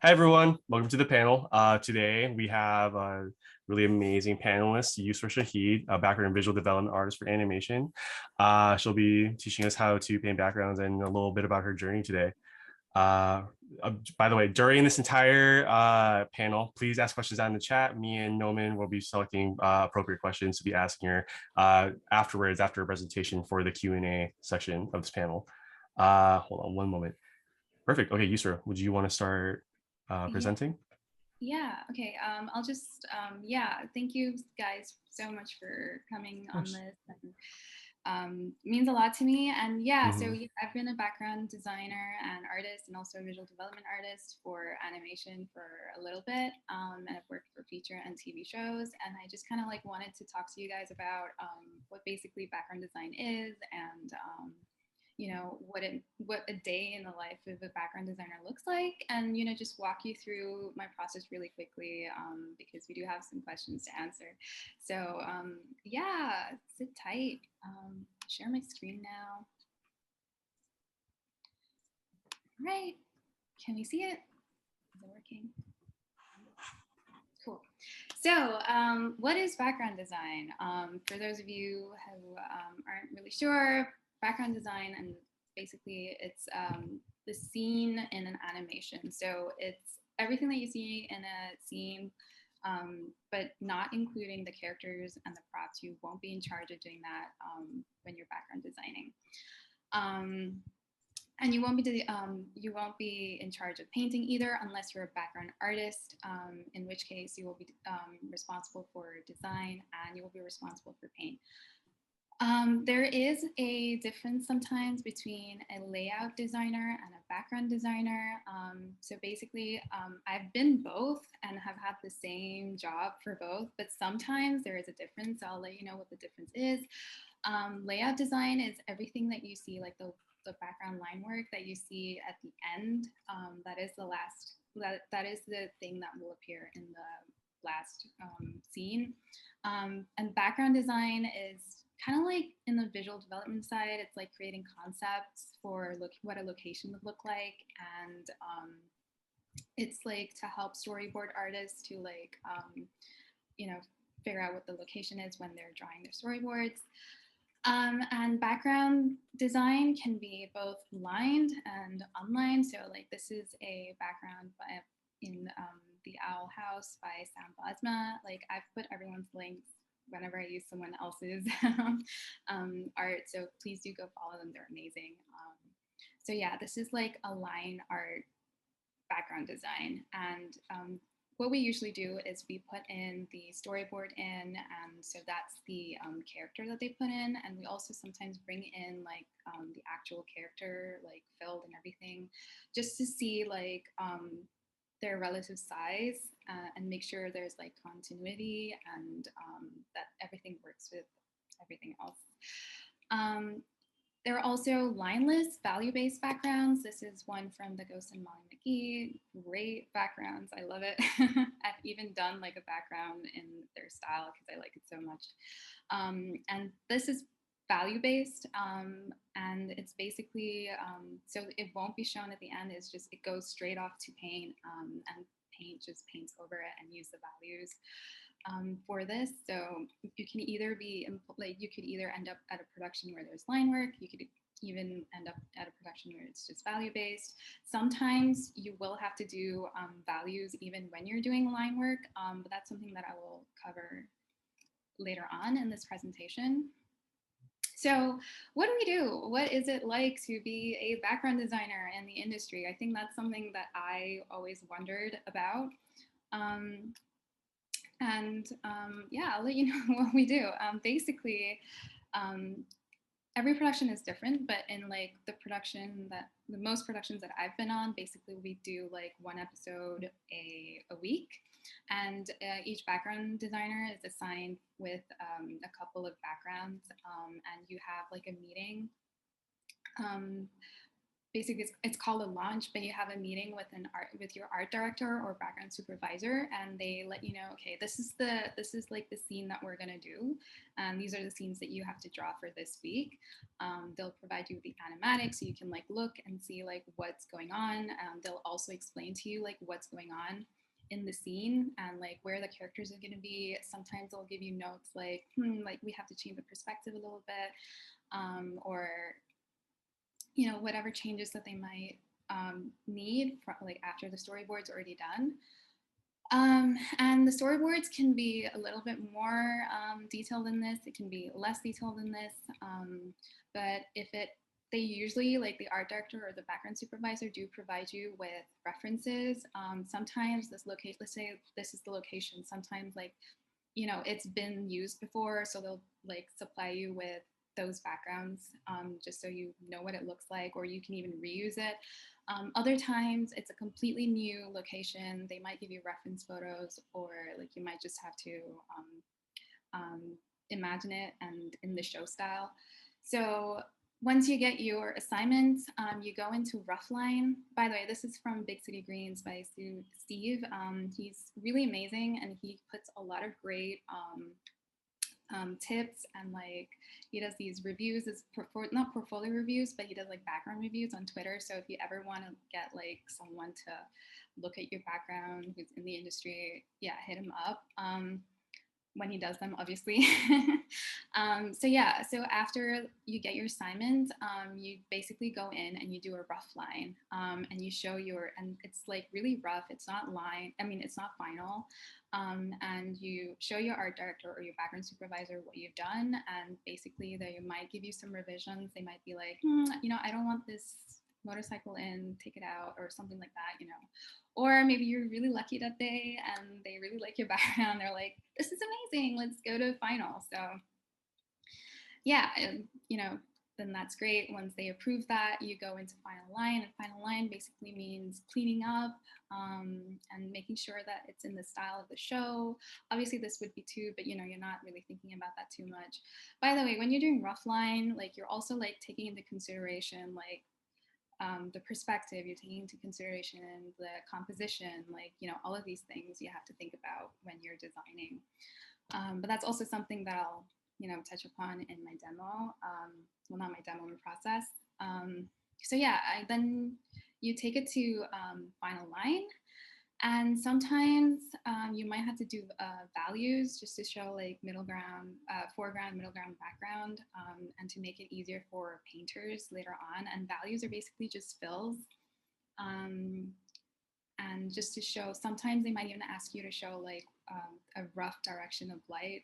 Hi, everyone. Welcome to the panel. Today, we have a really amazing panelist, Yusra Shahid, a background and visual development artist for animation. She'll be teaching us how to paint backgrounds and a little bit about her journey today. Uh, by the way, during this entire panel, please ask questions down in the chat. Me and Noman will be selecting appropriate questions to be asking her afterwards, after a presentation for the Q&A section of this panel. Hold on one moment. Perfect. Okay, Yusra, would you want to start Yeah, presenting? yeah, okay. I'll just, yeah, thank you guys so much for coming Of on course. this. And, means a lot to me. And yeah, so Mhm. yeah, I've been a background designer and artist and also a visual development artist for animation for a little bit. And I've worked for feature and TV shows. And I just kind of like wanted to talk to you guys about what basically background design is and what a day in the life of a background designer looks like, and just walk you through my process really quickly, because we do have some questions to answer. So yeah, sit tight. Share my screen now. All right, can we see it? Is it working? Cool. So, what is background design? For those of you who aren't really sure, background design, and basically it's the scene in an animation. So it's everything that you see in a scene, but not including the characters and the props. You won't be in charge of doing that when you're background designing. Um, and you won't be in charge of painting either unless you're a background artist, in which case you will be responsible for design and you will be responsible for paint. There is a difference sometimes between a layout designer and a background designer. So basically, I've been both and have had the same job for both, but sometimes there is a difference. So I'll let you know what the difference is. Layout design is everything that you see, like the background line work that you see at the end. That is the last, that is the thing that will appear in the last scene. And background design is kind of like in the visual development side. It's like creating concepts for what a location would look like, and it's like to help storyboard artists to like you know figure out what the location is when they're drawing their storyboards. And background design can be both lined and unlined. So like this is a background in the Owl House by Sam Bosma. Like I've put everyone's links whenever I use someone else's art. So please do go follow them. They're amazing. So yeah, this is like a line art background design. And what we usually do is we put in the storyboard in, and so that's the character that they put in. And we also sometimes bring in like the actual character, like filled and everything, just to see like their relative size, and make sure there's like continuity, and that everything works with everything else. Um, there are also lineless, value-based backgrounds. This is one from the Ghost and Molly McGee. Great backgrounds. I love it. I've even done like a background in their style because I like it so much. And this is value-based, and it's basically, so it won't be shown at the end. It's just, it goes straight off to paint, and paint just paints over it and use the values for this. So you can either be like, you could either end up at a production where there's line work, you could even end up at a production where it's just value based. Sometimes you will have to do values even when you're doing line work, but that's something that I will cover later on in this presentation. So what do we do? What is it like to be a background designer in the industry? I think that's something that I always wondered about. Um, and yeah, I'll let you know what we do. Basically, um, every production is different, but in like the most productions that I've been on, basically we do like one episode a week, and each background designer is assigned with a couple of backgrounds, and you have like a meeting. Um, basically it's called a launch, but you have a meeting with your art director or background supervisor, and they let you know, okay, this is like the scene that we're gonna do, and these are the scenes that you have to draw for this week. They'll provide you with the animatics so you can like look and see like what's going on. They'll also explain to you like what's going on in the scene and like where the characters are going to be. Sometimes they'll give you notes like, like we have to change the perspective a little bit, or you know, whatever changes that they might need for, like after the storyboard's already done. And the storyboards can be a little bit more detailed than this. It can be less detailed than this. But they usually, like the art director or the background supervisor, do provide you with references. Sometimes this location, let's say this is the location. Sometimes like, you know, it's been used before, so they'll like supply you with those backgrounds just so you know what it looks like, or you can even reuse it. Other times it's a completely new location. They might give you reference photos, or like you might just have to imagine it and in the show style. So once you get your assignments, you go into Roughline. By the way, this is from Big City Greens by Steve. He's really amazing, and he puts a lot of great tips, and like he does these reviews, not portfolio reviews, but he does like background reviews on Twitter. So if you ever want to get like someone to look at your background who's in the industry, yeah, hit him up. When he does them, obviously. So yeah, so after you get your assignment, you basically go in and you do a rough line, and you show and it's like really rough. It's not it's not final. And you show your art director or your background supervisor what you've done, and basically they might give you some revisions. They might be like, you know, I don't want this motorcycle in, take it out, or something like that, you know. Or maybe you're really lucky that day and they really like your background. They're like, this is amazing, let's go to final. So yeah, and, you know, then that's great. Once they approve that, you go into final line, and final line basically means cleaning up and making sure that it's in the style of the show. Obviously this would be too, but you know, you're not really thinking about that too much. By the way, when you're doing rough line, like you're also like taking into consideration like the perspective, you're taking into consideration the composition, like, you know, all of these things you have to think about when you're designing. But that's also something that I'll, you know, touch upon in my demo. Well, not my demo, my process. So yeah, then you take it to final line. And sometimes you might have to do values just to show like middle ground, foreground, middle ground, background, and to make it easier for painters later on. And values are basically just fills. And just to show, sometimes they might even ask you to show like a rough direction of light,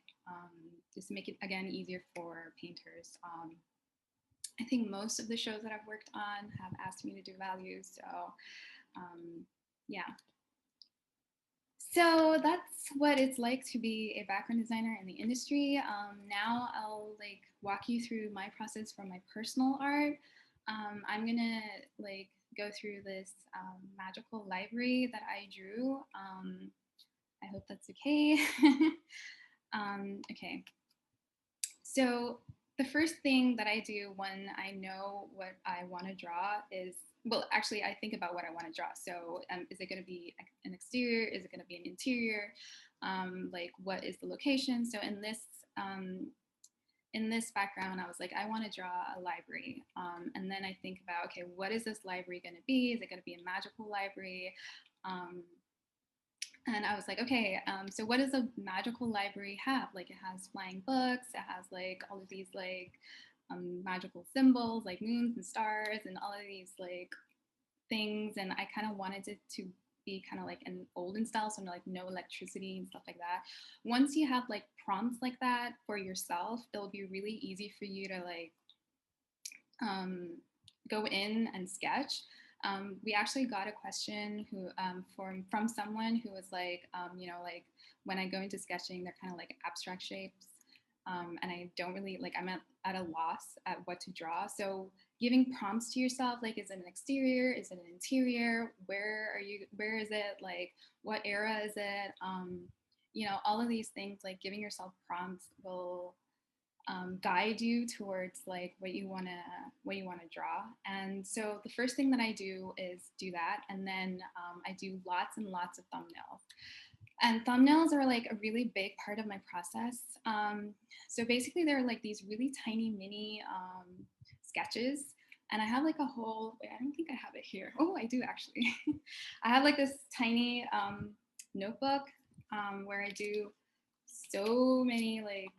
just to make it, again, easier for painters. I think most of the shows that I've worked on have asked me to do values. So yeah. So that's what it's like to be a background designer in the industry. Now I'll like walk you through my process for my personal art. I'm gonna like go through this magical library that I drew. I hope that's okay. Okay. So the first thing that I do when I know what I want to draw is, well, actually, I think about what I want to draw. So is it going to be an exterior? Is it going to be an interior? Like, what is the location? So in this background, I was like, I want to draw a library. And then I think about, okay, what is this library going to be? Is it going to be a magical library? And I was like, okay, so what does a magical library have? Like, it has flying books, it has like all of these like magical symbols, like moons and stars and all of these like things. And I kind of wanted it to be kind of like an olden style, so like no electricity and stuff like that. Once you have like prompts like that for yourself, it'll be really easy for you to like go in and sketch. We actually got a question from someone who was like, you know, like when I go into sketching, they're kind of like abstract shapes. And I don't really like, I'm at a loss at what to draw. So giving prompts to yourself, like, is it an exterior? Is it an interior? Where is it? Like, what era is it? You know, all of these things, like giving yourself prompts will guide you towards like what you want to draw. And so the first thing that I do is do that, and then I do lots and lots of thumbnails. And thumbnails are like a really big part of my process. So basically, they're like these really tiny mini sketches. And I have like a whole, wait, I don't think I have it here. Oh, I do actually. I have like this tiny notebook where I do so many like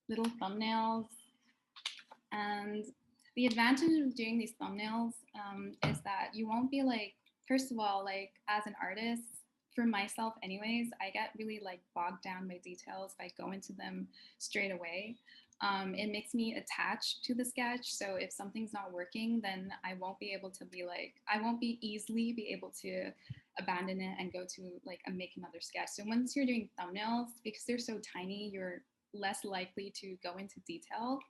little thumbnails. And the advantage of doing these thumbnails is that you won't be like, first of all, like as an artist, for myself anyways, I get really like bogged down by details if I go into them straight away. It makes me attached to the sketch. So if something's not working, then I won't be able to be like, I won't be easily be able to abandon it and go to like make another sketch. So once you're doing thumbnails, because they're so tiny, you're less likely to go into detail.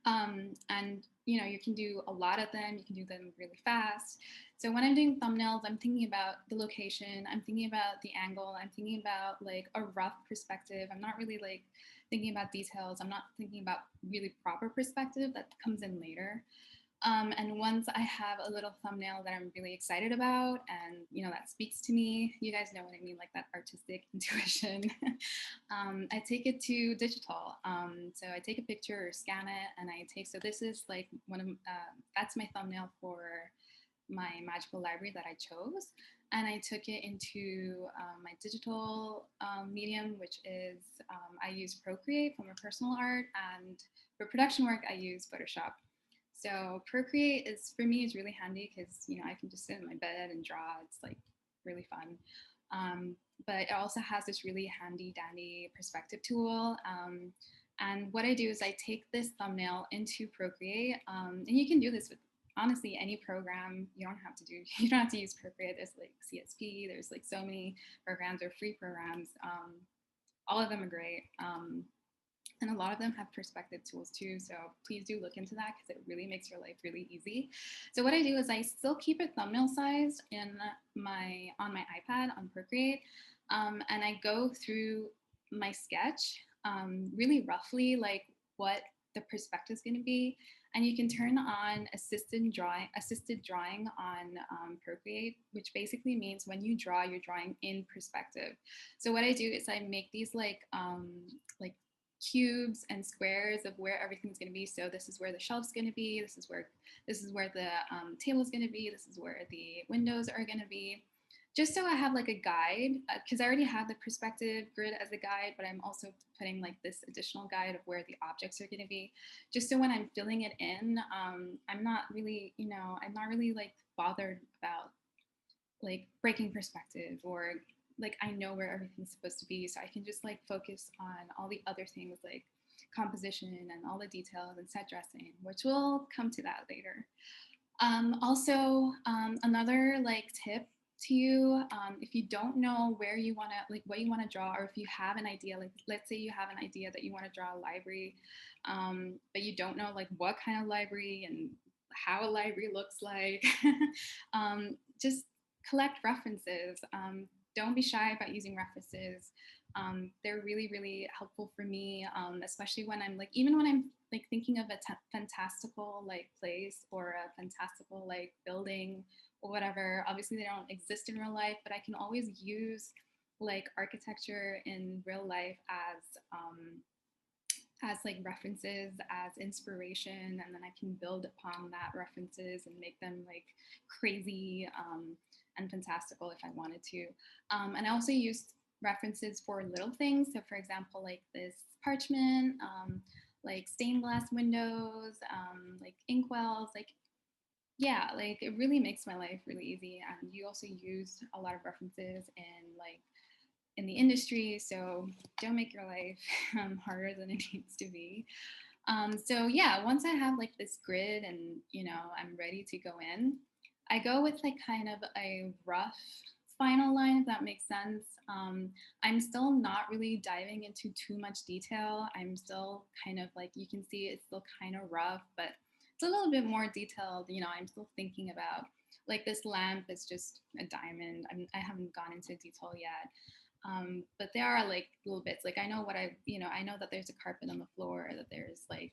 And you know, you can do a lot of them, you can do them really fast. So when I'm doing thumbnails, I'm thinking about the location, I'm thinking about the angle, I'm thinking about like a rough perspective. I'm not really like thinking about details. I'm not thinking about really proper perspective, that comes in later. And once I have a little thumbnail that I'm really excited about and you know that speaks to me, you guys know what I mean, like that artistic intuition, I take it to digital. So I take a picture or scan it, and I take, so this is like one of, that's my thumbnail for my magical library that I chose. And I took it into my digital medium, which is, I use Procreate for my personal art, and for production work, I use Photoshop. So Procreate is, for me, is really handy because you know I can just sit in my bed and draw. It's like really fun. But it also has this really handy dandy perspective tool. And what I do is I take this thumbnail into Procreate, and you can do this with honestly any program. You don't have to do, you don't have to use Procreate. There's like CSP. There's like so many programs or free programs. All of them are great. And a lot of them have perspective tools too. So please do look into that because it really makes your life really easy. So what I do is I still keep it thumbnail sized in on my iPad on Procreate. And I go through my sketch really roughly, like what the perspective is going to be. And you can turn on assisted drawing on Procreate, which basically means when you draw, you're drawing in perspective. So what I do is I make these like cubes and squares of where everything's going to be. So this is where the shelf's going to be. This is where the table is going to be. This is where the windows are going to be. Just so I have like a guide, because I already have the perspective grid as a guide, but I'm also putting like this additional guide of where the objects are going to be. Just so when I'm filling it in, I'm not really, I'm not really like bothered about like breaking perspective, or like I know where everything's supposed to be, so I can just like focus on all the other things like composition and all the details and set dressing, which we'll come to that later. Also, another like tip to you, if you don't know where you want to, like what you want to draw, or if you have an idea, like let's say you have an idea that you want to draw a library, but you don't know like what kind of library and how a library looks like, just collect references. Don't be shy about using references. They're really, really helpful for me, especially when I'm like, even when I'm like thinking of a fantastical like place or a fantastical like building or whatever. Obviously, they don't exist in real life, but I can always use like architecture in real life as like references, as inspiration, and then I can build upon that references and make them like crazy and fantastical if I wanted to. And I also used references for little things. So for example, like this parchment, like stained glass windows, like inkwells, like yeah, like it really makes my life really easy. And you also use a lot of references in the industry, so don't make your life harder than it needs to be. So yeah, once I have like this grid and I'm ready to go in, I go with like kind of a rough final line, if that makes sense. I'm still not really diving into too much detail. I'm still kind of like, you can see it's still kind of rough, but it's a little bit more detailed. I'm still thinking about like this lamp is just a diamond. I haven't gone into detail yet. But there are like little bits, like I know what I know that there's a carpet on the floor, that there's like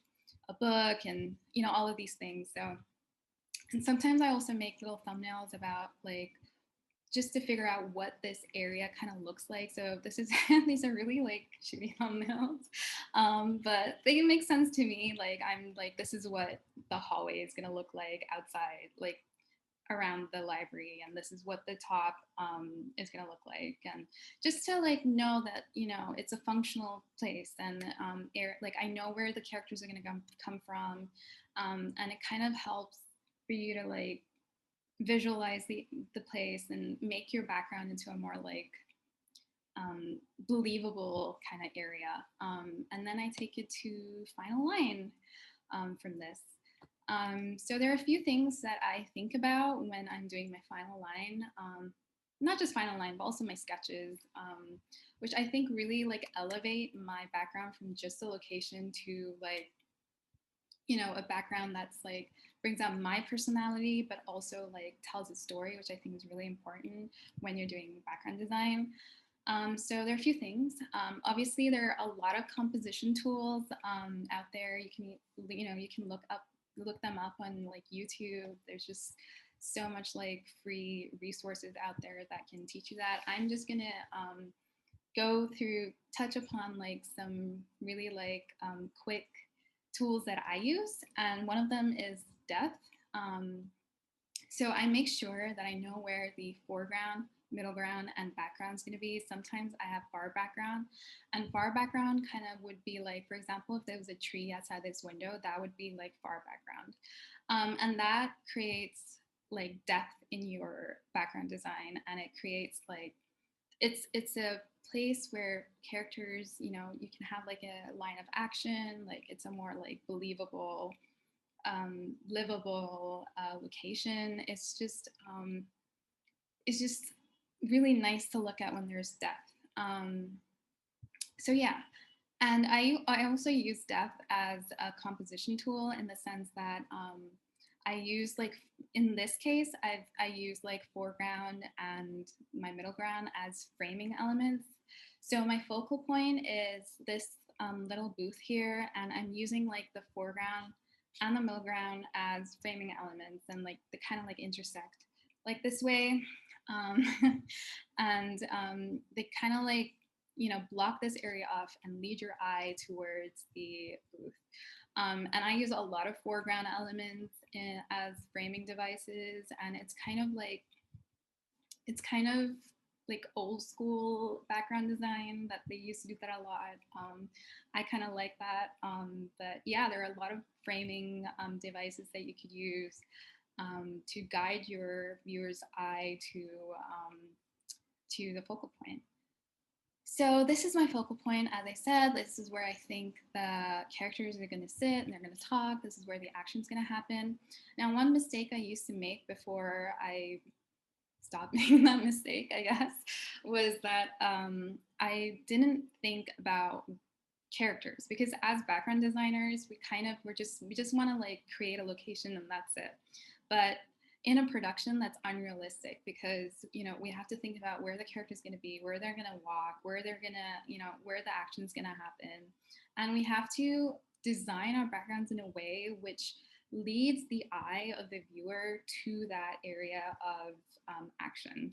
a book, and all of these things. So, and sometimes I also make little thumbnails about like just to figure out what this area kind of looks like. So this is these are really like shitty thumbnails, but they make sense to me. Like I'm like, this is what the hallway is gonna look like outside, like around the library, and this is what the top is going to look like, and just to like know that it's a functional place, and like I know where the characters are going to come from, and it kind of helps for you to like visualize the place and make your background into a more like believable kind of area, and then I take it to final line from this. So there are a few things that I think about when I'm doing my final line, not just final line, but also my sketches, which I think really like elevate my background from just a location to like, a background that's like brings out my personality, but also like tells a story, which I think is really important when you're doing background design. So there are a few things. Obviously, there are a lot of composition tools out there. You can look them up on like YouTube. There's just so much like free resources out there that can teach you that. I'm just gonna touch upon like some really like quick tools that I use, and one of them is depth. So I make sure that I know where the foreground, middle ground, and background is going to be. Sometimes I have far background, and far background kind of would be like, for example, if there was a tree outside this window, that would be like far background. And that creates like depth in your background design, and it creates like, it's a place where characters, you can have like a line of action, like it's a more like believable, livable location. It's just really nice to look at when there's depth. So yeah, and I also use depth as a composition tool in the sense that I use like, in this case, I use like foreground and my middle ground as framing elements. So my focal point is this little booth here, and I'm using like the foreground and the middle ground as framing elements, and like they kind of like intersect like this way, and they kind of like block this area off and lead your eye towards the booth. And I use a lot of foreground elements as framing devices, and it's kind of like old school background design that they used to do that a lot. I kind of like that. But yeah, there are a lot of framing devices that you could use to guide your viewer's eye to the focal point. So this is my focal point. As I said, this is where I think the characters are going to sit and they're going to talk. This is where the action is going to happen. Now, one mistake I used to make before I stopped making that mistake, I guess, was that I didn't think about characters, because as background designers, we just want to like create a location and that's it. But in a production, that's unrealistic, because we have to think about where the character is going to be, where they're going to walk, where they're going to where the action is going to happen, and we have to design our backgrounds in a way which leads the eye of the viewer to that area of action.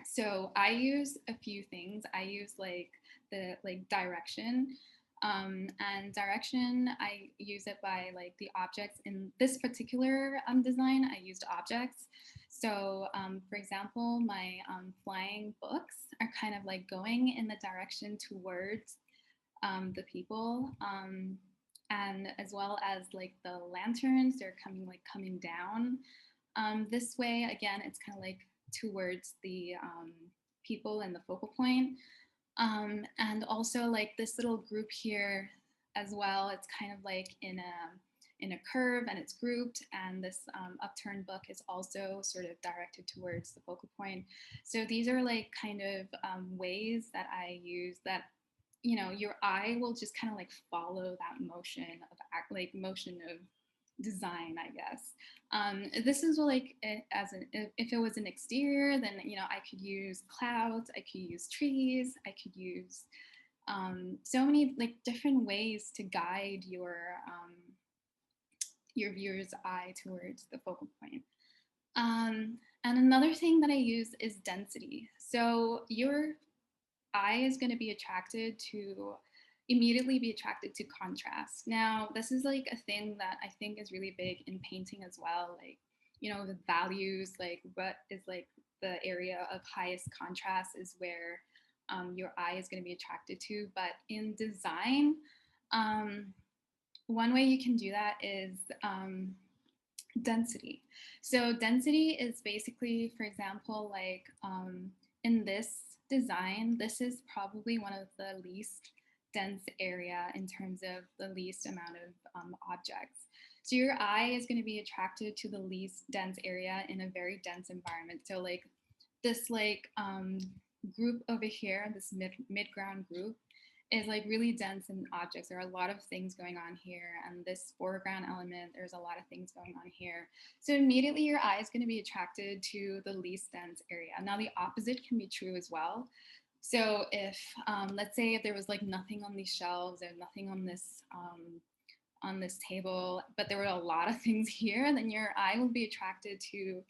So I use a few things. I use like the direction. And direction, I use it by like the objects. In this particular design, I used objects. So for example, my flying books are kind of like going in the direction towards the people. And as well as like the lanterns, they're coming down this way. Again, it's kind of like towards the people and the focal point. And also like this little group here as well, it's kind of like in a curve, and it's grouped, and this upturned book is also sort of directed towards the focal point. So these are like kind of ways that I use that your eye will just kind of like follow that motion of design, I guess. This is like as an if it was an exterior, then I could use clouds, I could use trees, I could use so many like different ways to guide your viewer's eye towards the focal point. And another thing that I use is density. So your eye is going to be attracted to immediately be attracted to contrast. Now, this is like a thing that I think is really big in painting as well. Like, the values, like what is like the area of highest contrast is where your eye is going to be attracted to. But in design, one way you can do that is density. So density is basically, for example, like in this design, this is probably one of the least dense area in terms of the least amount of objects. So your eye is going to be attracted to the least dense area in a very dense environment. So like this group over here, this mid-ground group, is like really dense in objects. There are a lot of things going on here, and this foreground element, there's a lot of things going on here. So immediately your eye is going to be attracted to the least dense area. Now the opposite can be true as well. So if let's say if there was like nothing on these shelves or nothing on this table, but there were a lot of things here, then your eye will be attracted to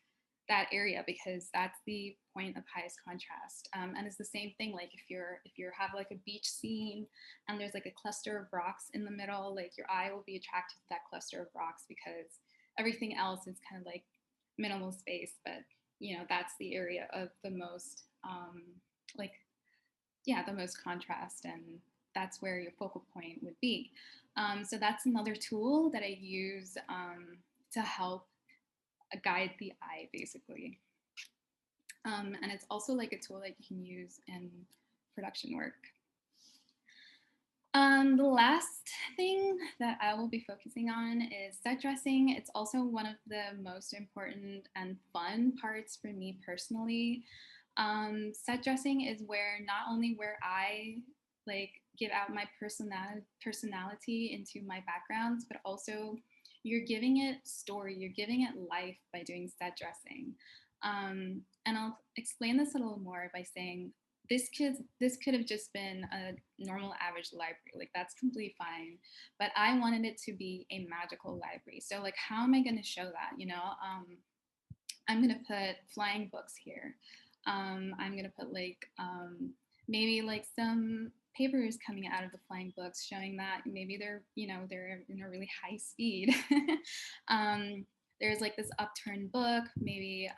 that area because that's the point of highest contrast. And it's the same thing, like if you have like a beach scene and there's like a cluster of rocks in the middle, like your eye will be attracted to that cluster of rocks because everything else is kind of like minimal space, but that's the area of the most the most contrast, and that's where your focal point would be. So that's another tool that I use to help guide the eye, basically. And it's also like a tool that you can use in production work. The last thing that I will be focusing on is set dressing. It's also one of the most important and fun parts for me personally. Set dressing is where not only where I like give out my personality into my backgrounds, but also you're giving it story, you're giving it life by doing set dressing. And I'll explain this a little more by saying this could have just been a normal average library, like that's completely fine, but I wanted it to be a magical library. So like how am I going to show that? I'm going to put flying books here. I'm going to put like maybe like some papers coming out of the flying books showing that maybe they're in a really high speed. There's like this upturned book, maybe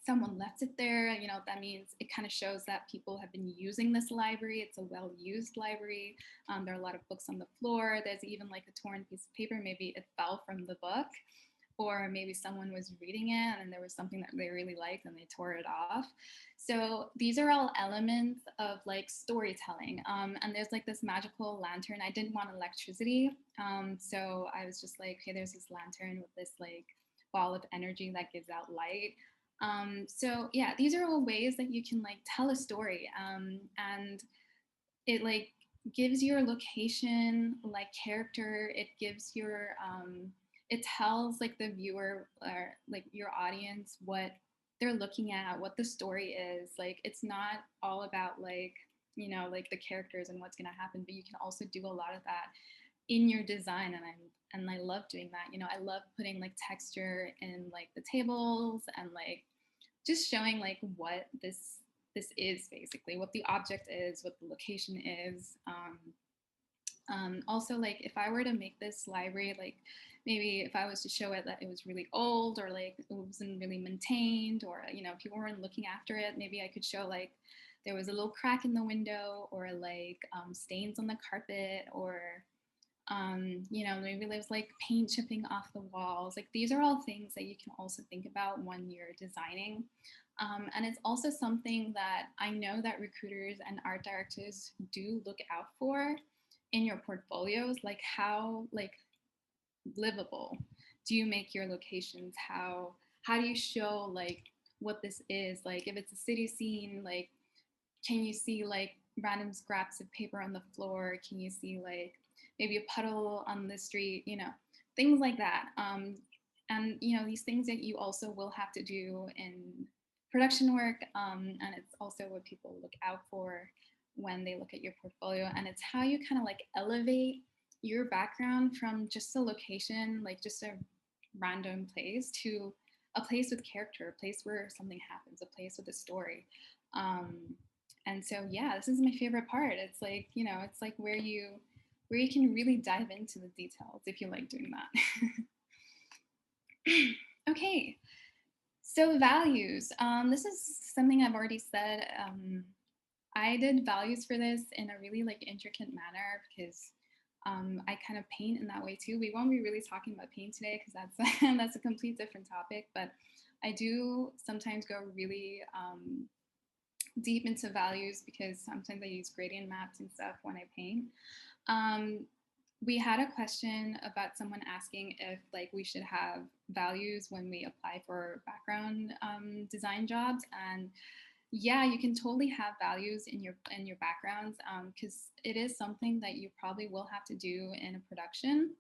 someone left it there, that means it kind of shows that people have been using this library. It's a well-used library. There are a lot of books on the floor. There's even like a torn piece of paper. Maybe it fell from the book, or maybe someone was reading it and there was something that they really liked and they tore it off. So these are all elements of like storytelling. And there's like this magical lantern. I didn't want electricity. So I was just like, okay, there's this lantern with this like ball of energy that gives out light. So yeah, these are all ways that you can like tell a story. And it like gives your location like character. It gives your it tells like the viewer or like your audience what they're looking at, what the story is. Like it's not all about like like the characters and what's going to happen, but you can also do a lot of that in your design. And I love doing that. I love putting like texture in like the tables and like just showing like what this is, basically what the object is, what the location is. Also, like if I were to make this library, like maybe if I was to show it that it was really old or like it wasn't really maintained, or people weren't looking after it, maybe I could show like there was a little crack in the window, or like stains on the carpet, or maybe there's like paint chipping off the walls. Like these are all things that you can also think about when you're designing. And it's also something that I know that recruiters and art directors do look out for in your portfolios, like how like livable do you make your locations? How do you show like what this is? Like if it's a city scene, like can you see like random scraps of paper on the floor? Can you see like maybe a puddle on the street? things like that. And you know, these things that you also will have to do in production work, and it's also what people look out for when they look at your portfolio, and it's how you kind of like elevate your background from just a location, like just a random place, to a place with character, a place where something happens, a place with a story. um, and so yeah, this is my favorite part. It's like, you know, it's like where you can really dive into the details if you like doing that. Okay, so values. This is something I've already said. I did values for this in a really like intricate manner because I kind of paint in that way too. We won't be really talking about paint today because that's that's a complete different topic. But I do sometimes go really deep into values because sometimes I use gradient maps and stuff when I paint. Um, we had a question about someone asking if like we should have values when we apply for background design jobs, and yeah, you can totally have values in your backgrounds because it is something that you probably will have to do in a production,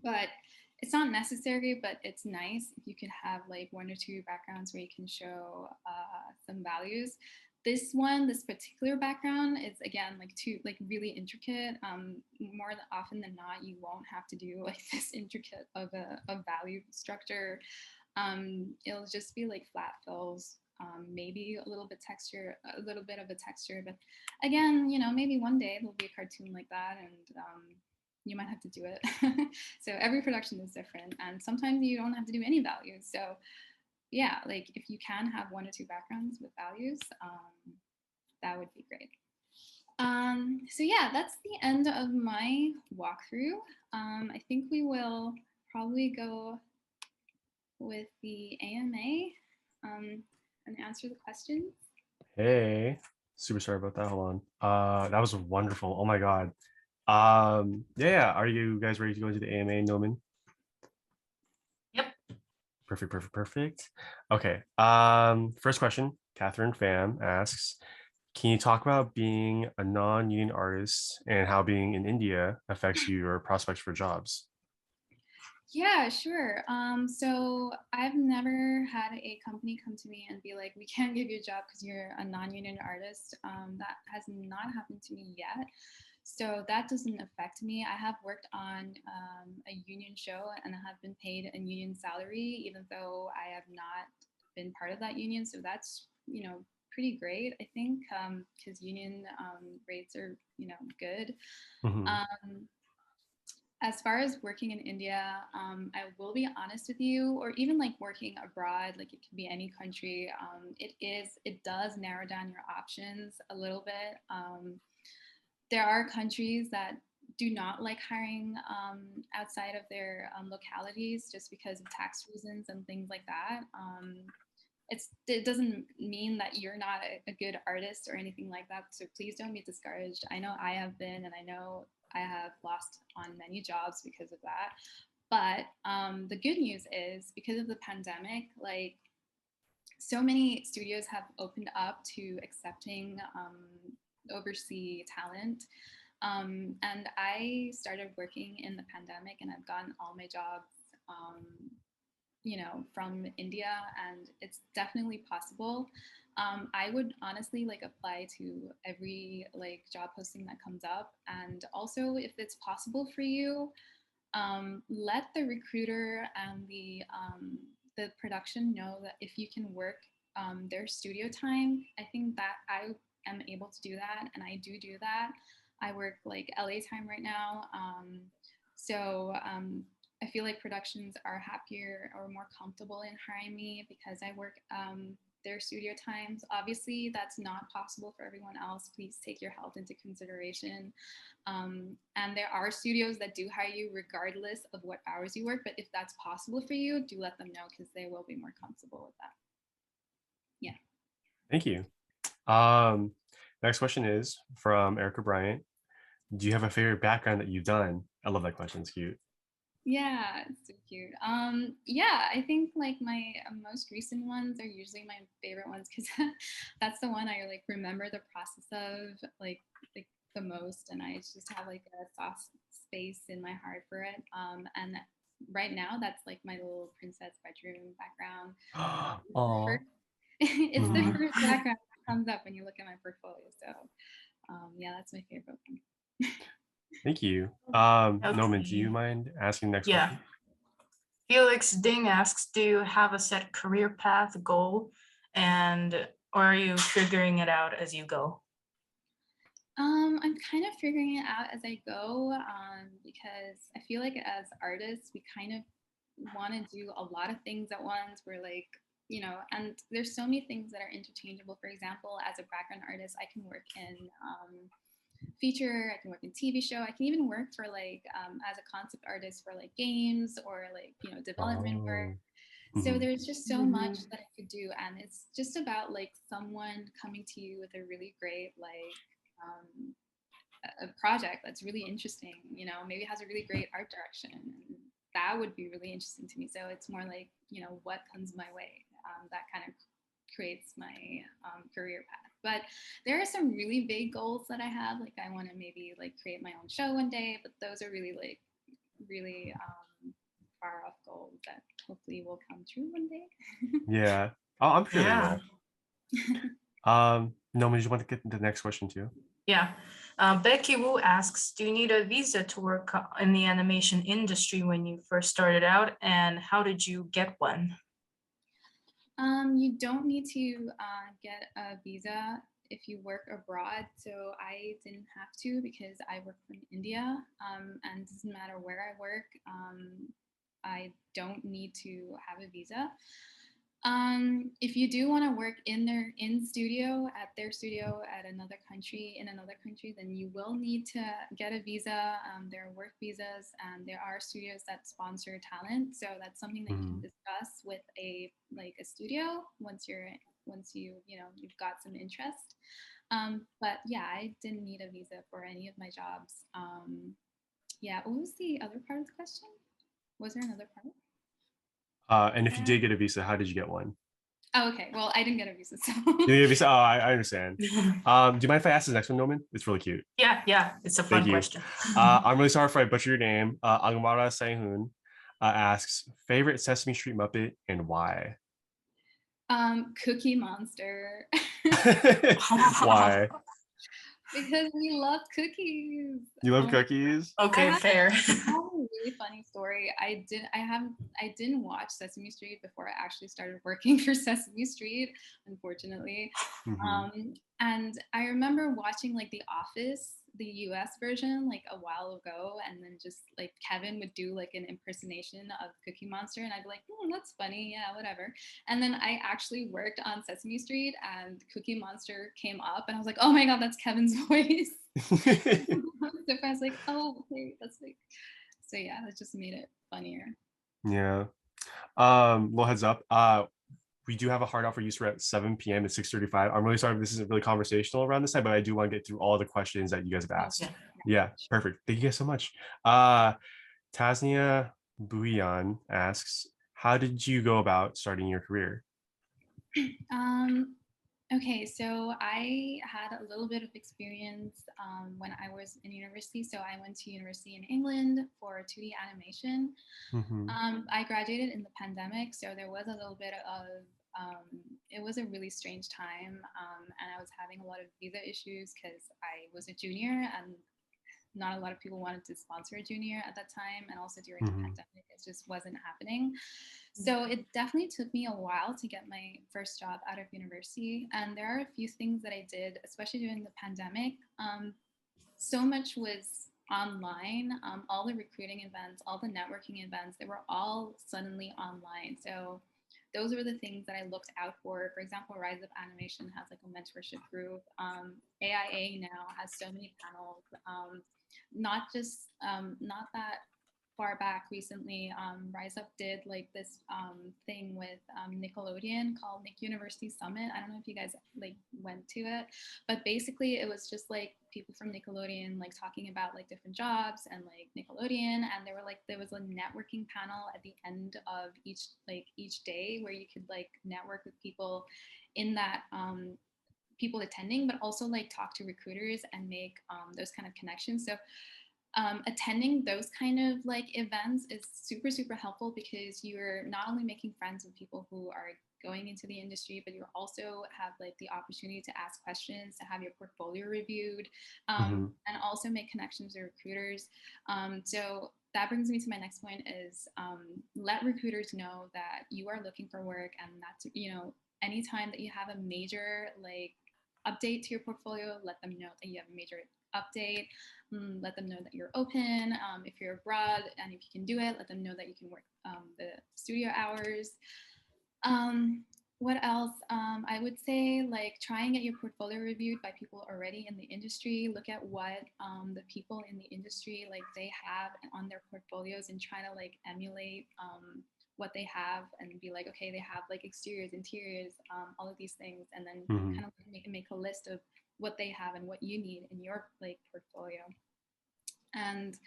but it's not necessary. But it's nice if you can have like one or two backgrounds where you can show some values. This particular background is again like too like really intricate. More often than not, you won't have to do like this intricate of a value structure. It'll just be like flat fills, maybe a little bit texture, a little bit of a texture. But again, you know, maybe one day there'll be a cartoon like that, and you might have to do it. So every production is different, and sometimes you don't have to do any values. So yeah, like if you can have one or two backgrounds with values, that would be great. So yeah, that's the end of my walkthrough. I think we will probably go with the AMA and answer the questions. Hey, super sorry about that. Hold on. That was wonderful. Oh my God. Yeah, are you guys ready to go into the AMA, Noman? Yep. Perfect, perfect, perfect. Okay. First question, Catherine Pham asks, can you talk about being a non-union artist and how being in India affects your prospects for jobs? Yeah, sure. So I've never had a company come to me and be like, "We can't give you a job because you're a non-union artist." That has not happened to me yet. So that doesn't affect me. I have worked on a union show and I have been paid a union salary, even though I have not been part of that union. So that's, you know, pretty great, I think, because union rates are, you know, good. Mhm. Um, as far as working in India, I will be honest with you, or even like working abroad, like it could be any country. It does narrow down your options a little bit. There are countries that do not like hiring outside of their localities just because of tax reasons and things like that. It doesn't mean that you're not a good artist or anything like that. So please don't be discouraged. I know I have been, and I know I have lost on many jobs because of that. But the good news is because of the pandemic, like so many studios have opened up to accepting overseas talent. And I started working in the pandemic, and I've gotten all my jobs, um, you know, from India, and it's definitely possible. I would honestly like apply to every like job posting that comes up, and also if it's possible for you, let the recruiter and the production know that if you can work their studio time. I think that I am able to do that, and I do that. I work like LA time right now, so I feel like productions are happier or more comfortable in hiring me because I work their studio times. Obviously, that's not possible for everyone else. Please take your health into consideration. And there are studios that do hire you regardless of what hours you work. But if that's possible for you, do let them know because they will be more comfortable with that. Yeah. Thank you. Next question is from Erica Bryant. Do you have a favorite background that you've done? I love that question. It's cute. Yeah, it's so cute. Yeah, I think like my most recent ones are usually my favorite ones because that's the one I like remember the process of, like the most, and I just have like a soft space in my heart for it. And right now, that's like my little princess bedroom background. Oh. First, it's the Mhm. first background that comes up when you look at my portfolio. So yeah, that's my favorite one. Thank you. Noman, do you Okay. mind asking the next Yeah. question? Felix Ding asks, do you have a set career path goal, and or are you figuring it out as you go? I'm kind of figuring it out as I go, because I feel like as artists, we kind of want to do a lot of things at once. We're like, and there's so many things that are interchangeable. For example, as a background artist, I can work in feature, I can work in TV show, I can even work for like as a concept artist for like games or like, development work. Oh. So Mhm. there's just so much that I could do, and it's just about like someone coming to you with a really great like um, a project that's really interesting. Maybe has a really great art direction, and that would be really interesting to me. So it's more like what comes my way. That kind of creates my career path. But there are some really big goals that I have. Like I want to maybe like create my own show one day, but those are really like really far off goals that hopefully will come true one day. Yeah. Oh, I'm sure they Yeah. will. Noman, do you want to get the next question too? Yeah. Becky Wu asks, do you need a visa to work in the animation industry when you first started out, and how did you get one? You don't need to get a visa if you work abroad. So I didn't have to because I work from India, and it doesn't matter where I work. I don't need to have a visa. If you do want to work in their studio at another country, then you will need to get a visa. There are work visas, and there are studios that sponsor talent. So that's something that you can Mhm. discuss with a studio once you've got some interest. But yeah, I didn't need a visa for any of my jobs. Yeah, what was the other part of the question? Was there another part? And if you did get a visa, how did you get one? Oh, okay. Well, I didn't get a visa, so. You didn't get a visa? Oh, I understand. Do you mind if I ask this next one, Noman? It's really cute. Yeah, it's a Thank fun you. question. I'm really sorry if I butchered your name. Angmara Sehun asks, favorite Sesame Street Muppet and why? Cookie Monster. Why? Because we love cookies. You love Oh my cookies? I Okay, have, fair. I have a really funny story. I didn't watch Sesame Street before I actually started working for Sesame Street, unfortunately. Mhm. And I remember watching like The Office, the US version, like a while ago, and then just like Kevin would do like an impersonation of Cookie Monster, and I'd be like, that's funny, yeah, whatever. And then I actually worked on Sesame Street, and Cookie Monster came up, and I was like, oh my god, that's Kevin's voice. So I was like, oh, okay, that's like, so yeah, that just made it funnier. Yeah. Little heads up. We do have a hard out for Yusra at 7 p.m. at 6:35. I'm really sorry if this isn't really conversational around this time, but I do want to get through all the questions that you guys have asked. Okay. Yeah, perfect. Thank you guys so much. Tasnia Buyan asks, how did you go about starting your career? Um, okay, so I had a little bit of experience when I was in university. So I went to university in England for 2D animation. Mhm. I graduated in the pandemic, so there was a little bit of it was a really strange time, and I was having a lot of visa issues because I was a junior, and not a lot of people wanted to sponsor a junior at that time, and also during the Mhm. pandemic, it just wasn't happening. So it definitely took me a while to get my first job out of university, and there are a few things that I did, especially during the pandemic. So much was online. All the recruiting events, all the networking events, they were all suddenly online. So those were the things that I looked out for. For example, Rise Up Animation has like a mentorship group. AIA now has so many panels. Not that far back recently, Rise Up did like this thing with Nickelodeon called Nick University Summit. I don't know if you guys like went to it, but basically it was just like people from Nickelodeon like talking about like different jobs and like Nickelodeon, and there was a networking panel at the end of each day where you could like network with people in that people attending, but also like talk to recruiters and make those kind of connections. So attending those kind of like events is super, super helpful because you're not only making friends with people who are going into the industry, but you also have like the opportunity to ask questions, to have your portfolio reviewed, and also make connections with recruiters. So that brings me to my next point is let recruiters know that you are looking for work, and that's, you know, anytime that you have a major like update to your portfolio, let them know that you have a major update. Let them know that you're open. If you're abroad and if you can do it, let them know that you can work the studio hours. What else? I would say like try and get your portfolio reviewed by people already in the industry. Look at what the people in the industry like they have on their portfolios and try to like emulate what they have and be like, okay, they have like exteriors, interiors, all of these things, and then kind of make a list of what they have and what you need in your like portfolio. And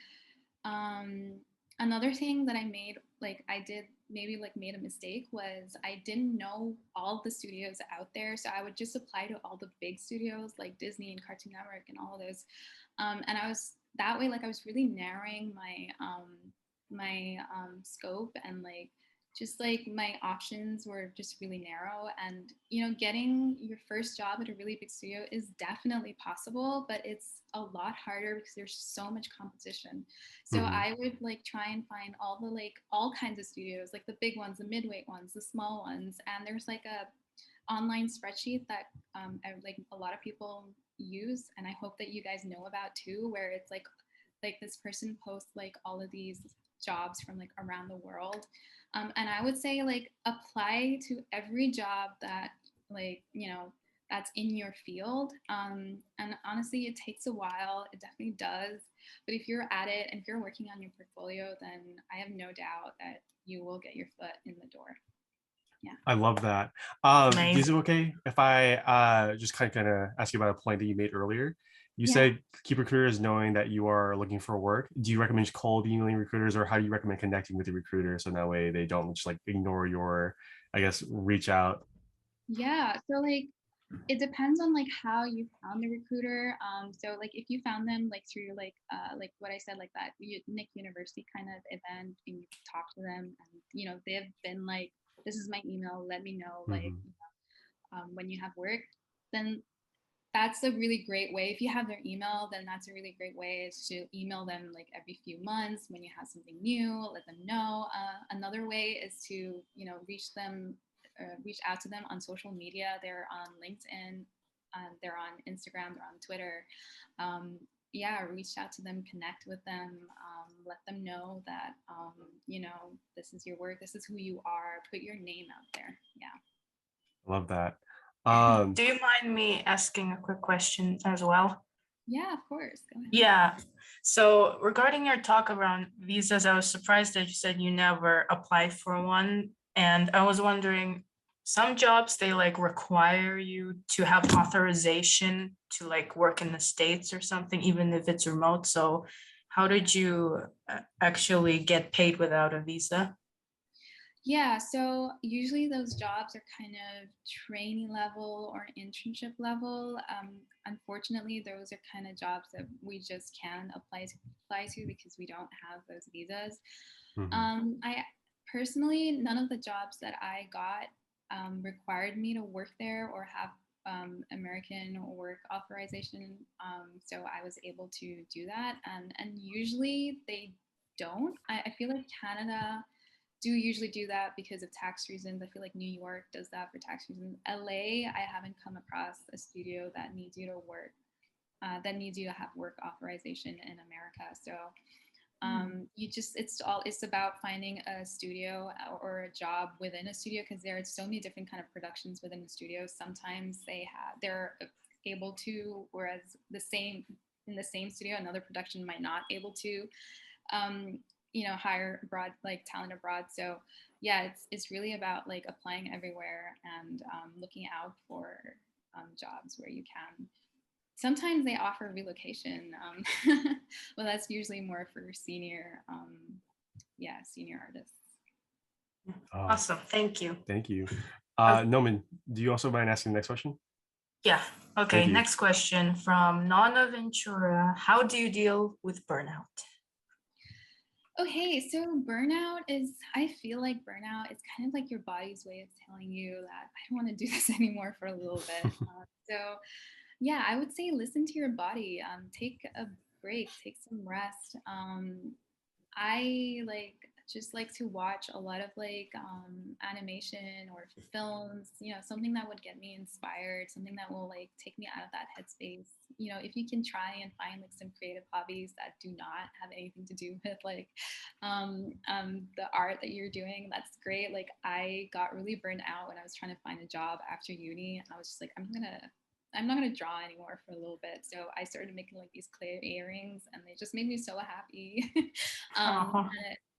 another thing that I made, like I did maybe like made a mistake was I didn't know all the studios out there. So I would just apply to all the big studios like Disney and Cartoon Network and all of those. And I was that way, like I was really narrowing my scope, and like just like my options were just really narrow. And you know, getting your first job at a really big studio is definitely possible, but it's a lot harder because there's so much competition. So I would like try and find all the like all kinds of studios, like the big ones, the midweight ones, the small ones, and there's like a online spreadsheet that like a lot of people use, and I hope that you guys know about too, where it's like this person posts like all of these jobs from like around the world. And I would say like apply to every job that like, you know, that's in your field. And honestly, it takes a while. It definitely does. But if you're at it and if you're working on your portfolio, then I have no doubt that you will get your foot in the door. Yeah. I love that. Is it okay if I just kind of ask you about a point that you made earlier? You said keep recruiters knowing that you are looking for work. Do you recommend just cold emailing recruiters, or how do you recommend connecting with the recruiter so that way they don't just like ignore your, I guess, reach out? Yeah. So like it depends on like how you found the recruiter. So like if you found them like through like what I said, like that Nick University kind of event, and you talk to them, and you know they've been like, this is my email, let me know like when you have work, then that's a really great way. If you have their email, then that's a really great way is to email them like every few months when you have something new, let them know. Another way is to, you know, reach out to them on social media. They're on LinkedIn, they're on Instagram, they're on Twitter. Yeah, reach out to them, connect with them, let them know that, you know, this is your work, this is who you are, put your name out there. Yeah. Love that. Do you mind me asking a quick question as well? Yeah, of course. Go ahead. Yeah. So regarding your talk around visas, I was surprised that you said you never applied for one. And I was wondering, some jobs, they like require you to have authorization to like work in the States or something, even if it's remote. So how did you actually get paid without a visa? Yeah, so usually those jobs are kind of trainee level or internship level. Unfortunately, those are kind of jobs that we just can apply to because we don't have those visas. I personally, none of the jobs that I got required me to work there or have American work authorization. So I was able to do that, and usually they don't. I feel like Canada do usually do that because of tax reasons. I feel like New York does that for tax reasons. LA, I haven't come across a studio that needs you to work, that needs you to have work authorization in America. So you just it's about finding a studio or a job within a studio, because there are so many different kind of productions within the studio. Sometimes they're able to, whereas in the same studio, another production might not able to. You know, hire abroad, like talent abroad. So yeah, it's really about like applying everywhere and looking out for jobs where you can. Sometimes they offer relocation, well, that's usually more for senior, senior artists. Oh, Awesome, thank you. thank you. Noman, do you also mind asking the next question? Yeah. Thank Okay. you. Next question from Nana Ventura. How do you deal with burnout? Okay, so burnout is, I feel like burnout is kind of like your body's way of telling you that I don't want to do this anymore for a little bit. So, yeah, I would say listen to your body. Take a break, take some rest. I just like to watch a lot of animation or films, something that would get me inspired, something that will like take me out of that headspace. If you can try and find like some creative hobbies that do not have anything to do with the art that you're doing, that's great. Like I got really burned out when I was trying to find a job after uni, and I was just like, I'm not gonna draw anymore for a little bit. So I started making like these clay earrings, and they just made me so happy. um, Uh-huh.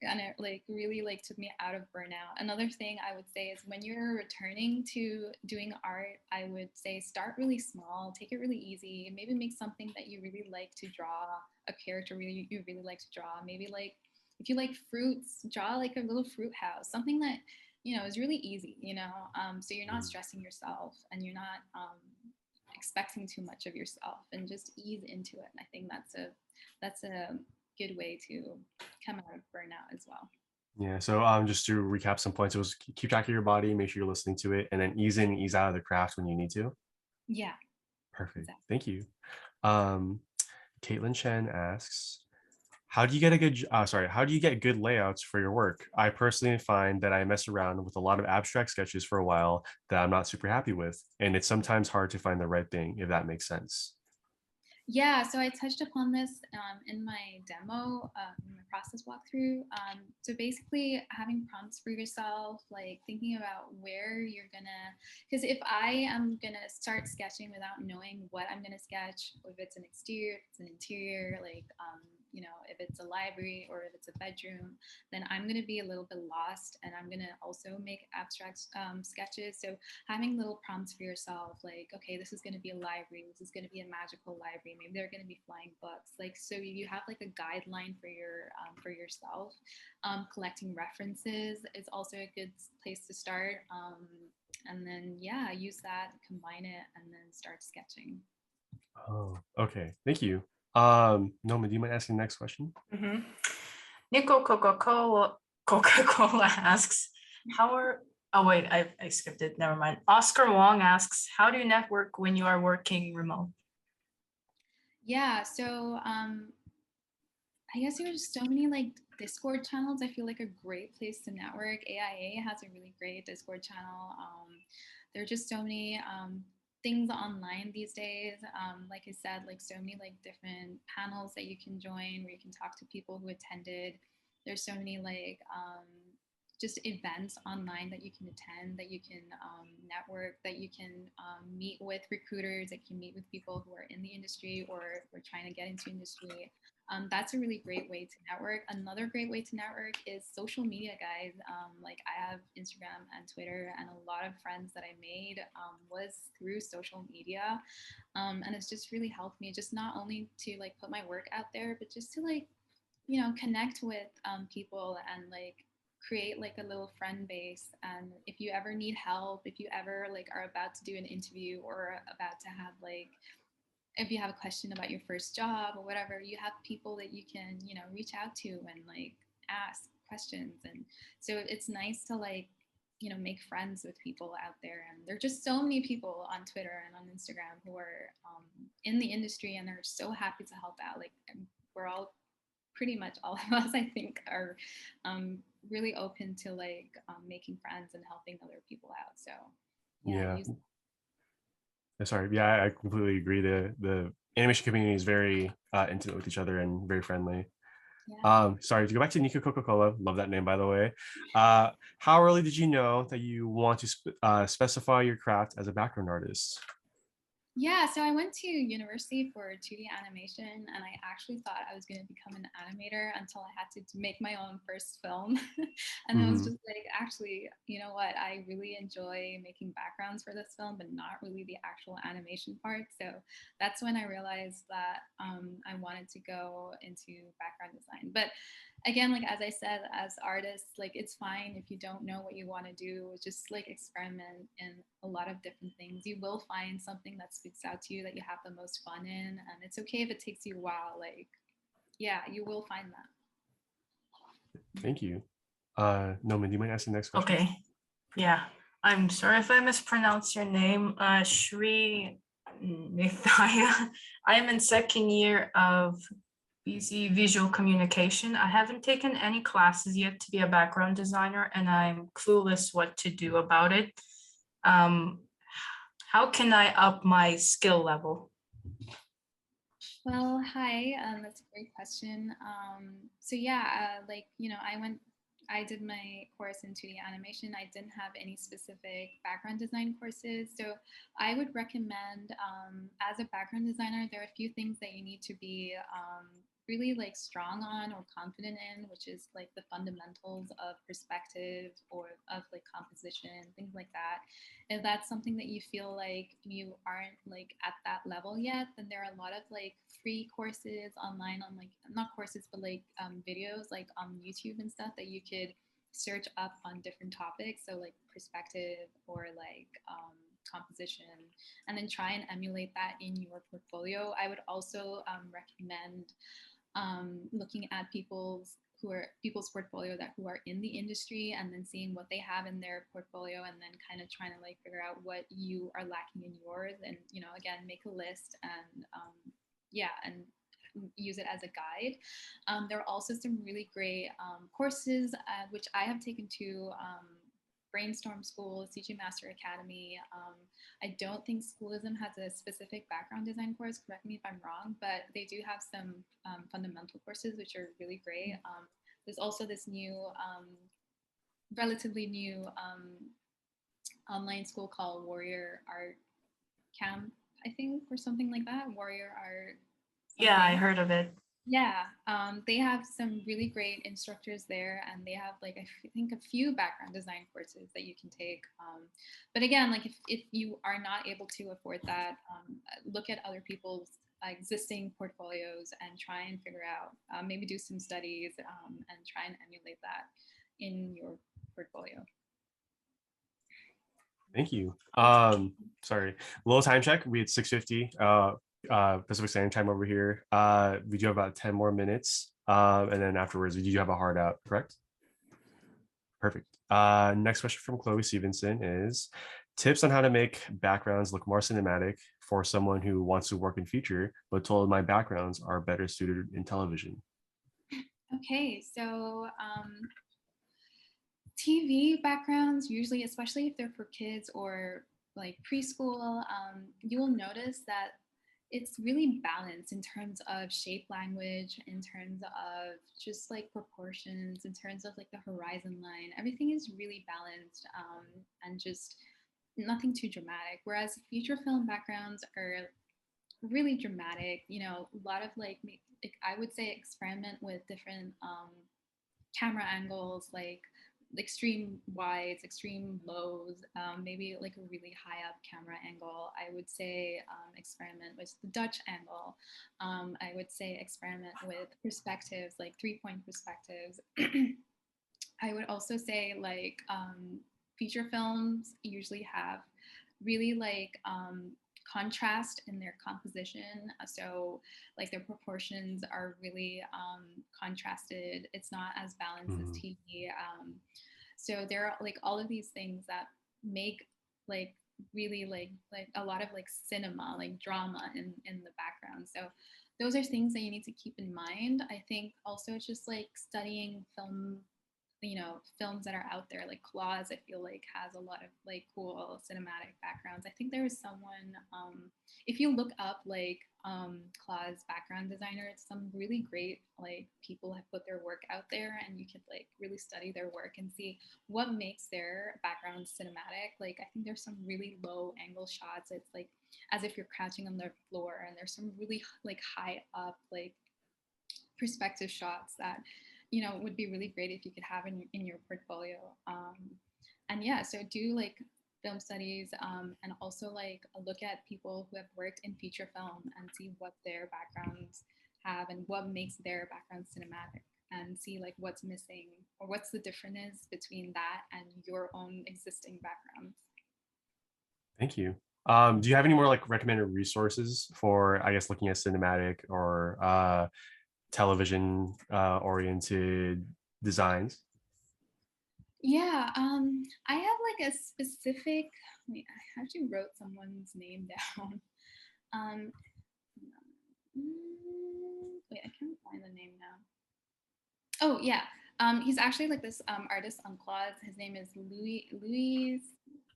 and it like really like took me out of burnout. Another thing I would say is when you're returning to doing art, I would say start really small, take it really easy, maybe make something that you really like to draw, a character you really like to draw. Maybe like if you like fruits, draw like a little fruit house, something that is really easy, so you're not Mhm. stressing yourself and you're not expecting too much of yourself, and just ease into it. And I think that's a good way to come out of burnout as well. Yeah. So just to recap some points, it was keep track of your body, make sure you're listening to it, and then ease in, ease out of the craft when you need to. Yeah, Perfect. exactly. Thank you. Um, Caitlin Chen asks, how do you get a good, sorry, how do you get good layouts for your work? I personally find that I mess around with a lot of abstract sketches for a while that I'm not super happy with, and it's sometimes hard to find the right thing, if that makes sense. Yeah, so I touched upon this in my demo, in my process walkthrough. So basically, having prompts for yourself, like thinking about where you're gonna, because if I am gonna start sketching without knowing what I'm gonna sketch, if it's an exterior, if it's an interior, if it's a library or if it's a bedroom, then I'm gonna be a little bit lost, and I'm gonna also make abstract sketches. So having little prompts for yourself, like, okay, this is going to be a library, this is going to be a magical library, maybe they're going to be flying books, like, so you have like a guideline for yourself. Collecting references is also a good place to start, and then yeah, use that, combine it, and then start sketching. Oh, okay. Thank you. Noma, do you mind asking the next question? Mm-hmm. Nico Coca-Cola asks, how are oh wait, I skipped it. Never mind. Oscar Wong asks, how do you network when you are working remote? Yeah, so I guess there's so many like Discord channels. I feel like a great place to network. AIA has a really great Discord channel. There are just so many things online these days. Like I said, like so many like different panels that you can join where you can talk to people who attended. There's so many like just events online that you can attend, that you can network, that you can meet with recruiters, that you can meet with people who are in the industry or who are trying to get into industry. That's a really great way to network. Another great way to network is social media, guys. Like I have Instagram and Twitter, and a lot of friends that I made was through social media, and it's just really helped me, just not only to like put my work out there, but just to like connect with people and like create like a little friend base. And if you ever need help, if you ever like are about to do an interview or about to have like if you have a question about your first job or whatever, you have people that you can, reach out to and like ask questions. And so it's nice to like, make friends with people out there. And there are just so many people on Twitter and on Instagram who are in the industry, and they're so happy to help out. Like we're all pretty much all of us, I think, are really open to like making friends and helping other people out. So yeah, Yeah. use. Sorry. Yeah, I completely agree. The animation community is very intimate with each other and very friendly. Yeah. Sorry, to go back to Nico Coca-Cola, love that name, by the way. How early did you know that you want to specify your craft as a background artist? Yeah, so I went to university for 2D animation, and I actually thought I was going to become an animator until I had to make my own first film. And I was Hmm. just like, actually, you know what? I really enjoy making backgrounds for this film, but not really the actual animation part. So that's when I realized that I wanted to go into background design. But again, like as I said, as artists, like it's fine if you don't know what you want to do. Just like experiment in a lot of different things. You will find something that speaks out to you that you have the most fun in, and it's okay if it takes you a while. Like, yeah, you will find that. Thank you. Noman, do you mind asking the next question? Okay. Yeah. I'm sorry if I mispronounce your name. Shri Nithaya. I am in second year of BC Visual Communication. I haven't taken any classes yet to be a background designer, and I'm clueless what to do about it. How can I up my skill level? Well, hi. That's a great question. So yeah, like I did my course in 2D animation. I didn't have any specific background design courses, so I would recommend, as a background designer, there are a few things that you need to be really like strong on or confident in, which is like the fundamentals of perspective or of like composition, things like that. If that's something that you feel like you aren't like at that level yet, then there are a lot of like free courses online on like not courses but like videos like on YouTube and stuff that you could search up on different topics. So like perspective or like composition, and then try and emulate that in your portfolio. I would also recommend looking at people's portfolio that who are in the industry, and then seeing what they have in their portfolio, and then kind of trying to like figure out what you are lacking in yours, and again, make a list, and yeah, and use it as a guide. There are also some really great courses, which I have taken to Brainstorm School, CG Master Academy. I don't think Schoolism has a specific background design course, correct me if I'm wrong, but they do have some fundamental courses, which are really great. There's also this new, relatively new online school called Warrior Art Camp, I think, or something like that. Warrior Art. Yeah, I Something. heard of it. Yeah, they have some really great instructors there, and they have like I think a few background design courses that you can take. But again, like if you are not able to afford that, look at other people's existing portfolios and try and figure out, maybe do some studies, and try and emulate that in your portfolio. Thank you. Sorry, little time check. We had 6:50 Pacific Standard Time over here. We do have about 10 more minutes. And then afterwards, you do have a hard out, correct? Perfect. Next question from Chloe Stevenson is tips on how to make backgrounds look more cinematic for someone who wants to work in feature, but told my backgrounds are better suited in television. Okay, so TV backgrounds, usually, especially if they're for kids or like preschool, you will notice that it's really balanced in terms of shape language, in terms of just like proportions, in terms of like the horizon line. Everything is really balanced, and just nothing too dramatic. Whereas feature film backgrounds are really dramatic, a lot of like I would say experiment with different camera angles, like extreme wides, extreme lows, maybe like a really high up camera angle. I would say experiment with the Dutch angle. I would say experiment with perspectives, like 3-point perspectives. I would also say like feature films usually have really like contrast in their composition. So like their proportions are really contrasted. It's not as balanced as TV. So there are like all of these things that make like really like a lot of like cinema, like drama in the background. So those are things that you need to keep in mind. I think also just like studying films that are out there, like Claws, I feel like has a lot of like cool cinematic backgrounds. I think there was someone, if you look up like Claws background designer, it's some really great like people have put their work out there, and you could like really study their work and see what makes their background cinematic. Like I think there's some really low angle shots. It's like as if you're crouching on the floor, and there's some really like high up like perspective shots that would be really great if you could have in your portfolio. And yeah, so do like film studies, and also like look at people who have worked in feature film and see what their backgrounds have and what makes their background cinematic. and see like what's missing or what's the difference between that and your own existing backgrounds. Thank you. Do you have any more like recommended resources for, I guess, looking at cinematic or television oriented designs? Yeah, I have like a specific, wait, I actually wrote someone's name down. Um, wait, I can't find the name now. Oh yeah, he's actually like this artist on Claude. His name is Louis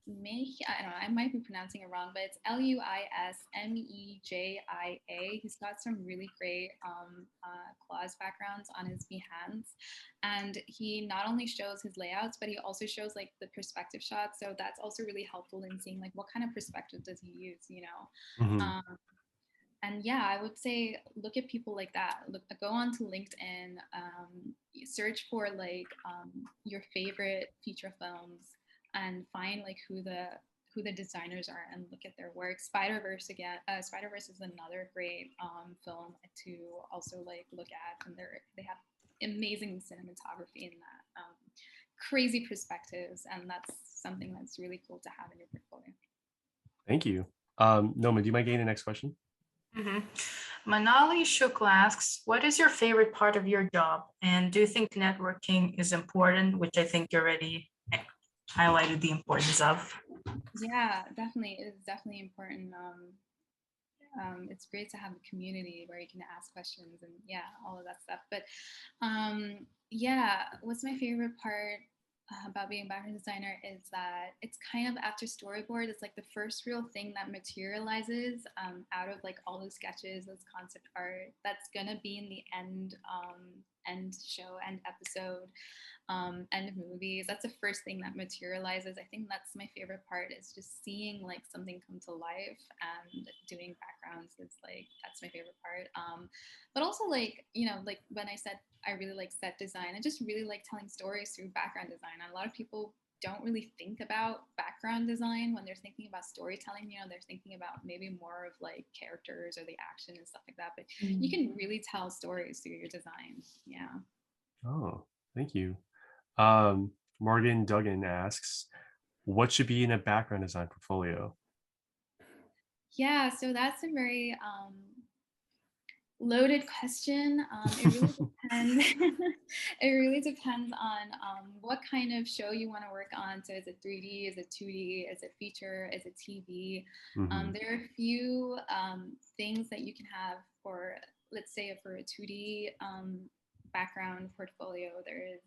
Mejia. I don't know. I might be pronouncing it wrong, but it's LuisMejia. He's got some really great Claude backgrounds on his Behance, and he not only shows his layouts, but he also shows like the perspective shots. So that's also really helpful in seeing like what kind of perspective does he use. You know. Mhm. And yeah, I would say look at people like that. Go on to LinkedIn, search for like your favorite feature films, and find like who the designers are, and look at their work. Spider-Verse again. Spider-Verse is another great film to also like look at, and they have amazing cinematography in that, crazy perspectives, and that's something that's really cool to have in your portfolio. Thank you. Noma, do you mind getting the next question? Manali Shukla asks, what is your favorite part of your job? And do you think networking is important, which I think you already highlighted the importance of? Yeah, definitely. It's definitely important. It's great to have a community where you can ask questions and yeah, all of that stuff. But yeah, what's my favorite part about being a background designer is that it's kind of after storyboard, it's like the first real thing that materializes out of like all those sketches, those concept art that's gonna be in the end show, end episode, end of movies. That's the first thing that materializes. I think that's my favorite part, is just seeing like something come to life, and doing backgrounds is like, that's my favorite part. But also like, you know, like when I said I really like set design, I just really like telling stories through background design. And a lot of people don't really think about background design when they're thinking about storytelling. You know, they're thinking about maybe more of like characters or the action and stuff like that, but you can really tell stories through your design. Yeah. Oh, thank you. Morgan Duggan asks, what should be in a background design portfolio? Yeah, so that's a very loaded question. It really depends. It really depends on what kind of show you want to work on. So is it 3D? Is it 2D? Is it feature? Is it TV? Mhm. There are a few things that you can have for, let's say, for a 2D background portfolio. There is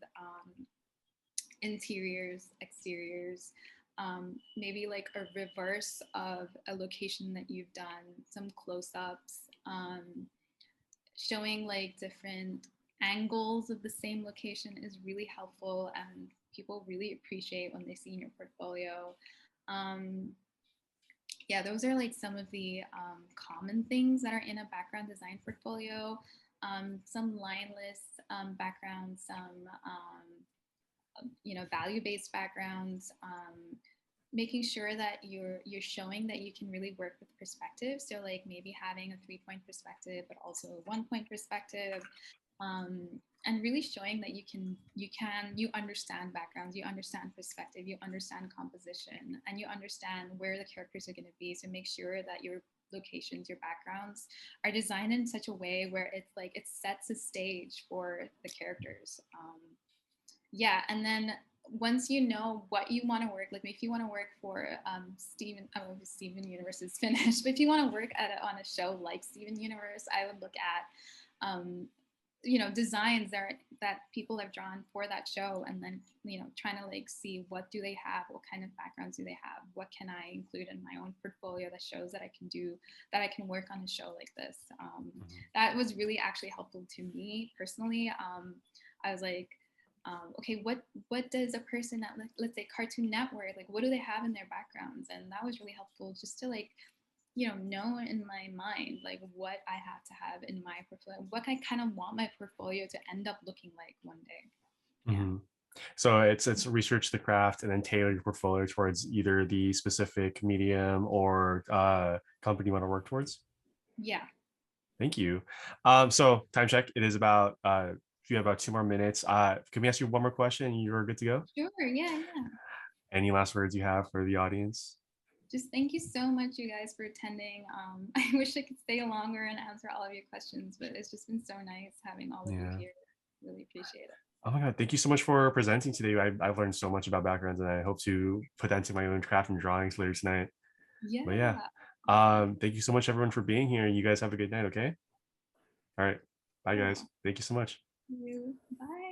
interiors, exteriors, maybe like a reverse of a location that you've done, some close-ups, showing like different angles of the same location is really helpful, and people really appreciate when they see in your portfolio. Um, yeah, those are like some of the common things that are in a background design portfolio. Some lineless backgrounds, some you know, value-based backgrounds, making sure that you're showing that you can really work with perspective. So like maybe having a 3-point perspective, but also a 1-point perspective, and really showing that you understand backgrounds, you understand perspective, you understand composition, and you understand where the characters are going to be. So make sure that your locations, your backgrounds are designed in such a way where it's like it sets a stage for the characters. Yeah, and then once you know what you want to work, like if you want to work for Steven, oh, Steven Universe is finished, but if you want to work on a show like Steven Universe, I would look at you know, designs that people have drawn for that show, and then, you know, trying to like see what do they have, what kind of backgrounds do they have, what can I include in my own portfolio that shows that I can do, that I can work on a show like this. That was really actually helpful to me personally. I was like, okay, what does a person at, let's say, Cartoon Network, like what do they have in their backgrounds? And that was really helpful, just to like, you know in my mind like what I have to have in my portfolio, what I kind of want my portfolio to end up looking like one day. Yeah. Mhm. So it's research the craft and then tailor your portfolio towards either the specific medium or company you want to work towards. Yeah. Thank you. So time check. It is about we have about 2 more minutes. Can we ask you one more question and you're good to go? Sure, yeah, yeah. Any last words you have for the audience? Just thank you so much, you guys, for attending. I wish I could stay longer and answer all of your questions, but it's just been so nice having all of you here. Really appreciate it. Oh my God, thank you so much for presenting today. I've learned so much about backgrounds and I hope to put that into my own craft and drawings later tonight. Yeah. But yeah, thank you so much everyone for being here. You guys have a good night, okay? All right. Bye guys. Thank you so much. Thank you. Bye.